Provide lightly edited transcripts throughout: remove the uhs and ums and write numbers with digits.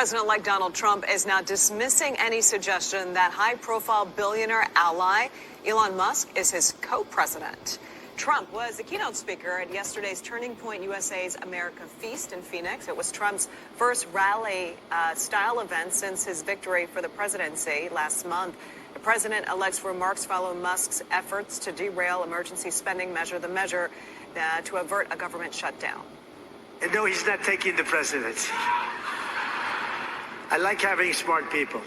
President-elect Donald Trump is now dismissing any suggestion that high-profile billionaire ally Elon Musk is his co-president. Trump was the keynote speaker at yesterday's Turning Point USA's America Feast in Phoenix. It was Trump's first rally-style event since his victory for the presidency last month. The president-elect's remarks follow Musk's efforts to derail emergency spending measure, to avert a government shutdown. No, he's not taking the presidency. I like having smart people.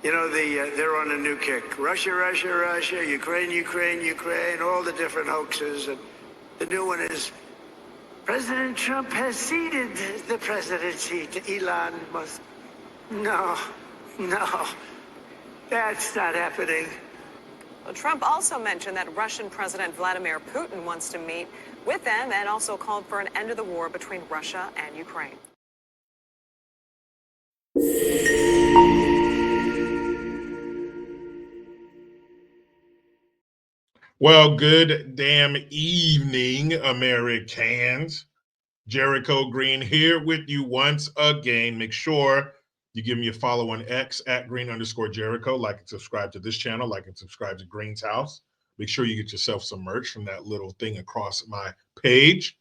You know, they're on a new kick. Russia, Russia, Russia, Ukraine, Ukraine, Ukraine, all the different hoaxes. And the new one is President Trump has ceded the presidency to Elon Musk. No, that's not happening. Well, Trump also mentioned that Russian President Vladimir Putin wants to meet with them and also called for an end to the war between Russia and Ukraine. Well, good damn evening, Americans. Jericho Green here with you once again. Make sure you give me a follow on X at Green_Jericho. Like and subscribe to this channel. Like and subscribe to Green's House. Make sure you get yourself some merch from that little thing across my page.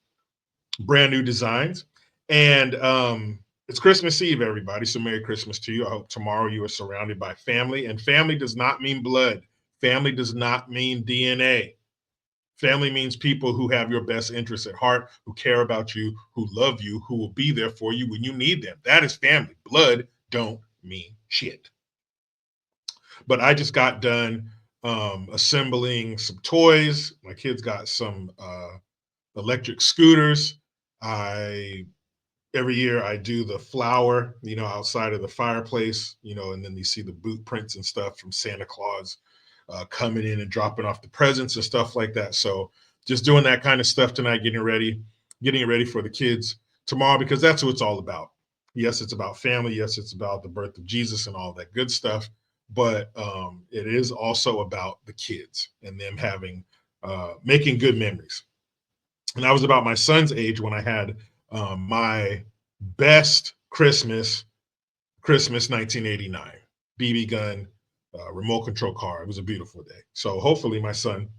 Brand new designs. And it's Christmas Eve, everybody. So Merry Christmas to you. I hope tomorrow you are surrounded by family. And family does not mean blood. Family does not mean DNA. Family means people who have your best interests at heart, who care about you, who love you, who will be there for you when you need them. That is family. Blood don't mean shit. But I just got done assembling some toys. My kids got some electric scooters. Every year I do the flower, outside of the fireplace, and then you see the boot prints and stuff from Santa Claus coming in and dropping off the presents and stuff like that. So just doing that kind of stuff tonight, getting it ready for the kids tomorrow, because that's what it's all about. Yes, it's about family. Yes, it's about the birth of Jesus and all that good stuff. But it is also about the kids and them making good memories. And I was about my son's age when I had my best Christmas 1989 BB gun, remote control car. It was a beautiful day. So hopefully my son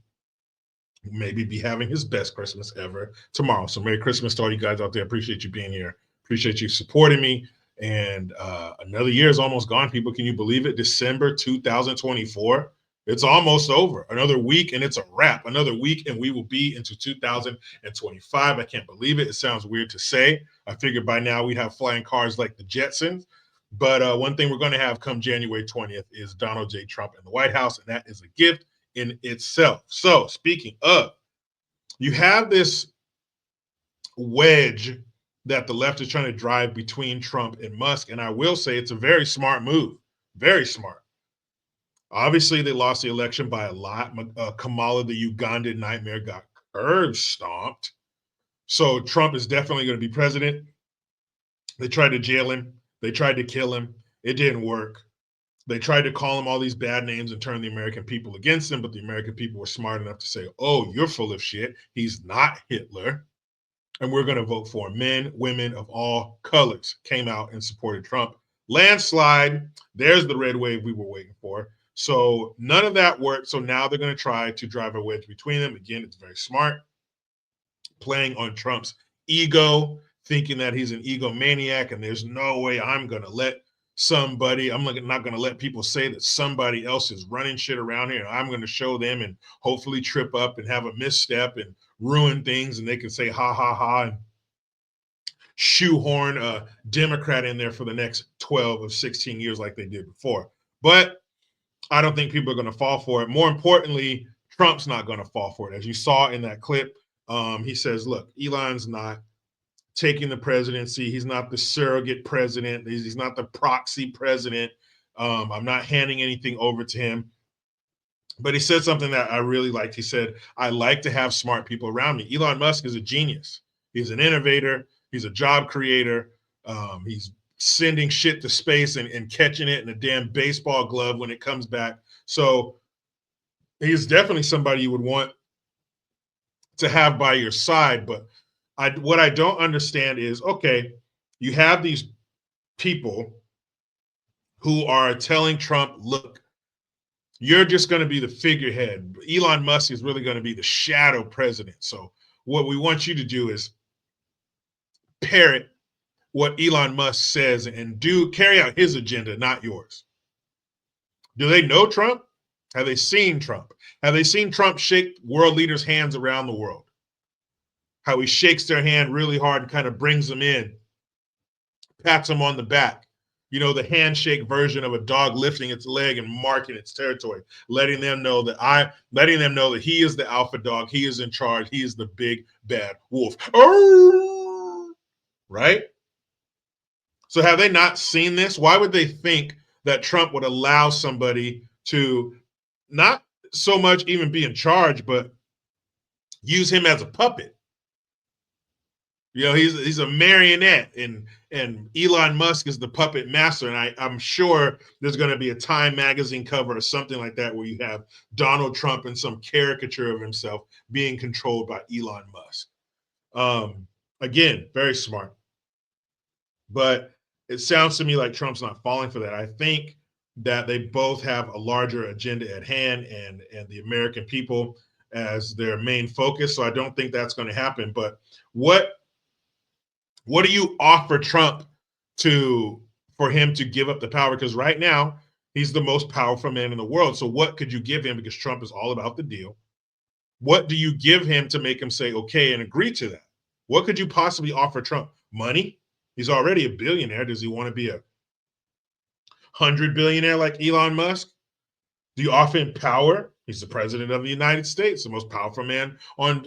maybe be having his best Christmas ever tomorrow. So Merry Christmas to all you guys out there. Appreciate you being here. Appreciate you supporting me. And another year is almost gone, people. Can you believe it? December 2024. It's almost over. Another week and it's a wrap. Another week and we will be into 2025. I can't believe it. It sounds weird to say. I figured by now we'd have flying cars like the Jetsons. But one thing we're going to have come January 20th is Donald J. Trump in the White House, and that is a gift in itself. So speaking of, you have this wedge that the left is trying to drive between Trump and Musk, and I will say it's a very smart move. Very smart. Obviously, they lost the election by a lot. Kamala, the Ugandan nightmare, got curb stomped. So Trump is definitely going to be president. They tried to jail him. They tried to kill him. It didn't work. They tried to call him all these bad names and turn the American people against him, but the American people were smart enough to say, oh, you're full of shit. He's not Hitler. And we're going to vote for him. Men, women of all colors came out and supported Trump. Landslide. There's the red wave we were waiting for. So none of that worked. So now they're going to try to drive a wedge between them. Again, it's very smart. Playing on Trump's ego, thinking that he's an egomaniac, and there's no way I'm going to let I'm not going to let people say that somebody else is running shit around here. And I'm going to show them and hopefully trip up and have a misstep and ruin things. And they can say, ha, ha, ha, and shoehorn a Democrat in there for the next 12 of 16 years like they did before. But I don't think people are going to fall for it. More importantly, Trump's not going to fall for it. As you saw in that clip, he says, look, Elon's not taking the presidency. He's not the surrogate president. He's not the proxy president. I'm not handing anything over to him. But he said something that I really liked. He said, I like to have smart people around me. Elon Musk is a genius. He's an innovator. He's a job creator. He's sending shit to space and catching it in a damn baseball glove when it comes back. So he's definitely somebody you would want to have by your side. But what I don't understand is, okay, you have these people who are telling Trump, look, you're just going to be the figurehead. Elon Musk is really going to be the shadow president. So what we want you to do is parrot what Elon Musk says and carry out his agenda, not yours. Do they know Trump? Have they seen Trump? Have they seen Trump shake world leaders' hands around the world? How he shakes their hand really hard and kind of brings them in, pats them on the back. You know, the handshake version of a dog lifting its leg and marking its territory, letting them know that he is the alpha dog, he is in charge, he is the big bad wolf. Oh, right? So have they not seen this? Why would they think that Trump would allow somebody to not so much even be in charge, but use him as a puppet? You know, he's a marionette, and Elon Musk is the puppet master. And I'm sure there's going to be a Time magazine cover or something like that where you have Donald Trump and some caricature of himself being controlled by Elon Musk. Again, very smart. But it sounds to me like Trump's not falling for that. I think that they both have a larger agenda at hand and the American people as their main focus. So I don't think that's going to happen. But what do you offer Trump for him to give up the power? Because right now he's the most powerful man in the world. So what could you give him? Because Trump is all about the deal. What do you give him to make him say okay and agree to that? What could you possibly offer Trump? Money? He's already a billionaire. Does he want to be a 100 billionaire like Elon Musk? Do you offer him power? He's the president of the United States, the most powerful man on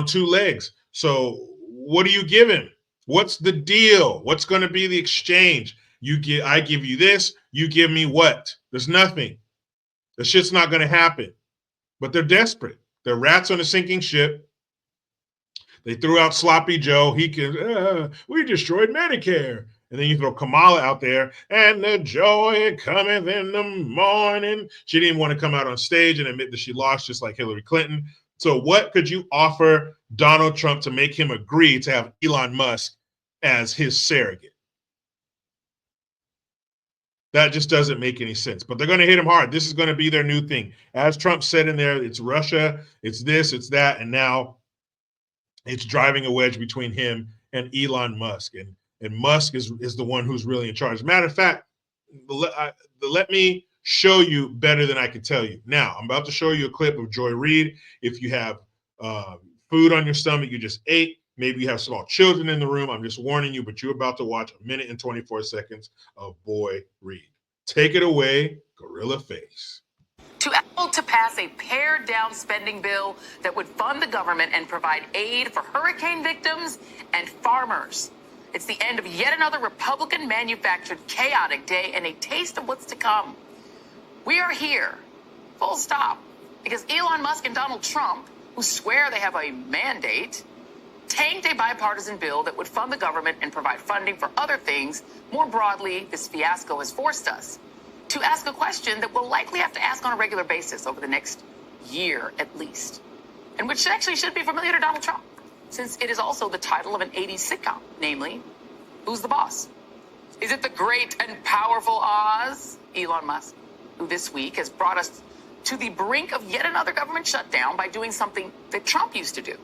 two legs. So what do you give him? What's the deal? What's going to be the exchange? I give you this, you give me what? There's nothing. The shit's not going to happen. But they're desperate. They're rats on a sinking ship. They threw out Sloppy Joe. We destroyed Medicare. And then you throw Kamala out there, and the joy cometh in the morning. She didn't want to come out on stage and admit that she lost, just like Hillary Clinton. So what could you offer Donald Trump to make him agree to have Elon Musk as his surrogate? That just doesn't make any sense. But they're going to hit him hard. This is going to be their new thing. As Trump said in there, it's Russia, it's this, it's that, and now it's driving a wedge between him and Elon Musk. And Musk is the one who's really in charge. Matter of fact, let me show you better than I can tell you. Now, I'm about to show you a clip of Joy Reid. If you have food on your stomach, you just ate, maybe you have small children in the room, I'm just warning you, but you're about to watch 1 minute and 24 seconds of Boy Reid. Take it away, Gorilla Face. To pass a pared-down spending bill that would fund the government and provide aid for hurricane victims and farmers. It's the end of yet another Republican-manufactured chaotic day and a taste of what's to come. We are here, full stop, because Elon Musk and Donald Trump, who swear they have a mandate, tanked a bipartisan bill that would fund the government and provide funding for other things. More broadly, this fiasco has forced us to ask a question that we'll likely have to ask on a regular basis over the next year at least, and which actually should be familiar to Donald Trump, since it is also the title of an 80s sitcom, namely, who's the boss? Is it the great and powerful Oz, Elon Musk, who this week has brought us to the brink of yet another government shutdown by doing something that Trump used to do,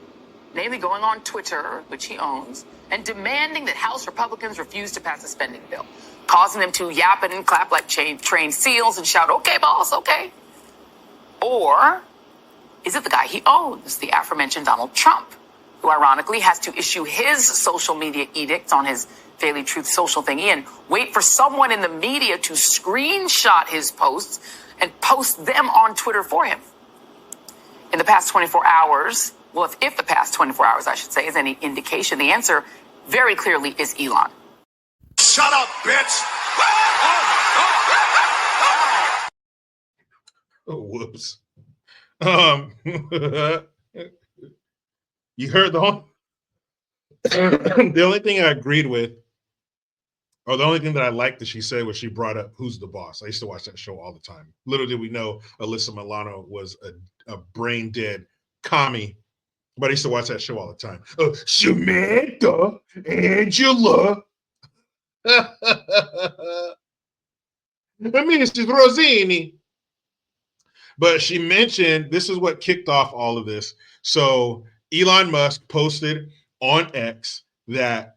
namely going on Twitter, which he owns, and demanding that House Republicans refuse to pass a spending bill, causing them to yap and clap like trained seals and shout, okay, boss, okay? Or is it the guy he owns, the aforementioned Donald Trump, who ironically has to issue his social media edicts on his Daily Truth social thingy and wait for someone in the media to screenshot his posts and post them on Twitter for him? In the past 24 hours, well, if the past 24 hours, I should say, is any indication, the answer very clearly is Elon. Shut up, bitch! Oh, whoops. You heard the only thing I agreed with, or the only thing that I liked that she said was she brought up Who's the Boss. I used to watch that show all the time. Little did we know Alyssa Milano was a brain dead commie, but I used to watch that show all the time. Samantha, Angela. Mrs. Rosini. But she mentioned this is what kicked off all of this. So Elon Musk posted on X that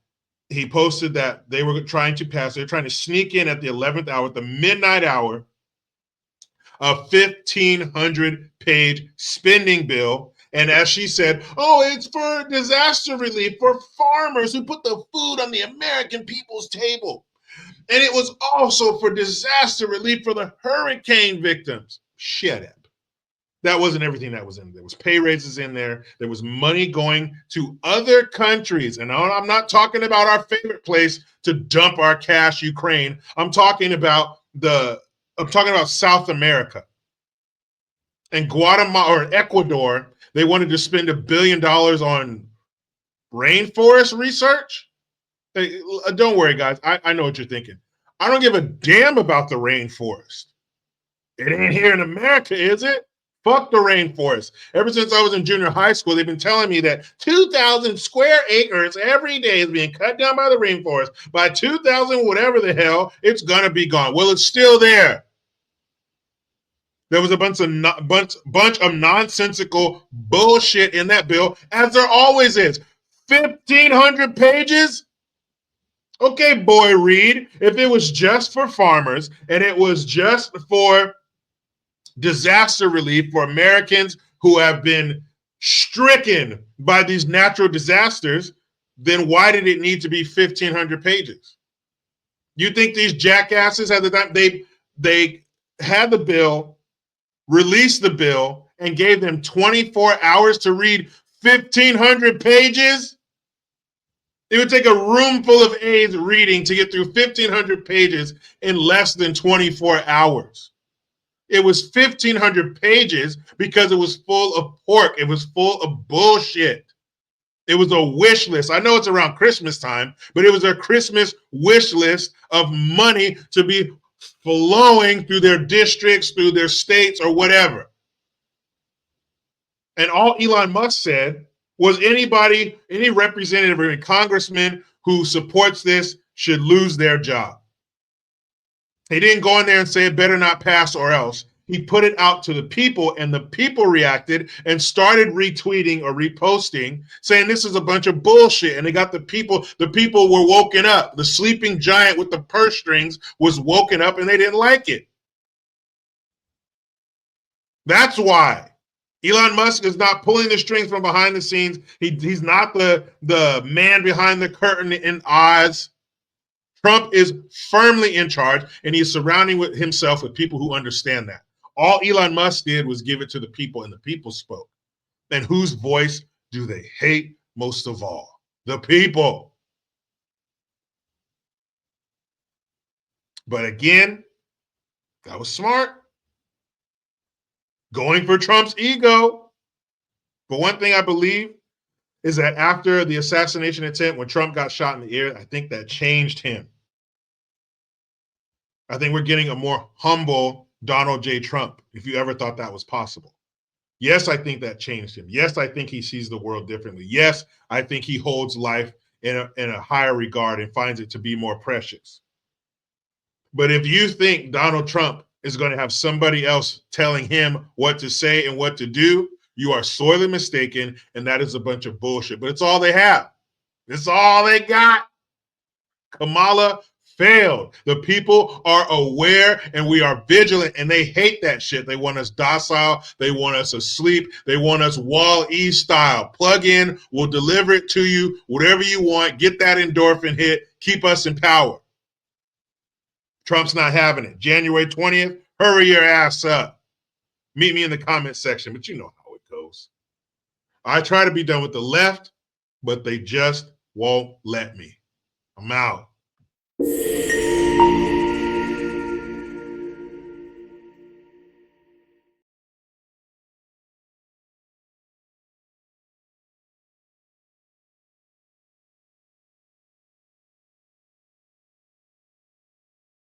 he posted that they were trying to pass, they're trying to sneak in at the 11th hour, the midnight hour, a 1,500-page spending bill. And as she said, oh, it's for disaster relief for farmers who put the food on the American people's table. And it was also for disaster relief for the hurricane victims. Shut up. That wasn't everything that was in there. There was pay raises in there. There was money going to other countries. And I'm not talking about our favorite place to dump our cash, Ukraine. I'm talking about South America. And Guatemala or Ecuador, they wanted to spend $1 billion on rainforest research. Hey, don't worry, guys. I know what you're thinking. I don't give a damn about the rainforest. It ain't here in America, is it? Fuck the rainforest. Ever since I was in junior high school, they've been telling me that 2,000 square acres every day is being cut down by the rainforest. By 2,000, whatever the hell, it's going to be gone. Well, it's still there. There was a bunch of nonsensical bullshit in that bill, as there always is. 1,500 pages? Okay, boy, Reed, if it was just for farmers and it was just for disaster relief for Americans who have been stricken by these natural disasters, then why did it need to be 1,500 pages? You think these jackasses had the time? They had the bill, released the bill, and gave them 24 hours to read 1,500 pages? It would take a room full of aides reading to get through 1,500 pages in less than 24 hours. It was 1,500 pages because it was full of pork. It was full of bullshit. It was a wish list. I know it's around Christmas time, but it was a Christmas wish list of money to be flowing through their districts, through their states, or whatever. And all Elon Musk said was any representative or any congressman who supports this should lose their job. He didn't go in there and say it better not pass or else. He put it out to the people, and the people reacted and started retweeting or reposting, saying this is a bunch of bullshit. And they got the people were woken up. The sleeping giant with the purse strings was woken up, and they didn't like it. That's why. Elon Musk is not pulling the strings from behind the scenes. He's not the man behind the curtain in Oz. Trump is firmly in charge, and he's surrounding himself with people who understand that. All Elon Musk did was give it to the people, and the people spoke. And whose voice do they hate most of all? The people. But again, that was smart. Going for Trump's ego. But one thing I believe is that after the assassination attempt, when Trump got shot in the ear, I think that changed him. I think we're getting a more humble Donald J. Trump, if you ever thought that was possible. Yes, I think that changed him. Yes, I think he sees the world differently. Yes, I think he holds life in a higher regard and finds it to be more precious. But if you think Donald Trump is going to have somebody else telling him what to say and what to do, you are sorely mistaken, and that is a bunch of bullshit. But it's all they have. It's all they got. Kamala failed. The people are aware, and we are vigilant, and they hate that shit. They want us docile. They want us asleep. They want us Wall-E style. Plug in. We'll deliver it to you. Whatever you want. Get that endorphin hit. Keep us in power. Trump's not having it. January 20th, hurry your ass up. Meet me in the comment section, but you know how it goes. I try to be done with the left, but they just won't let me. I'm out.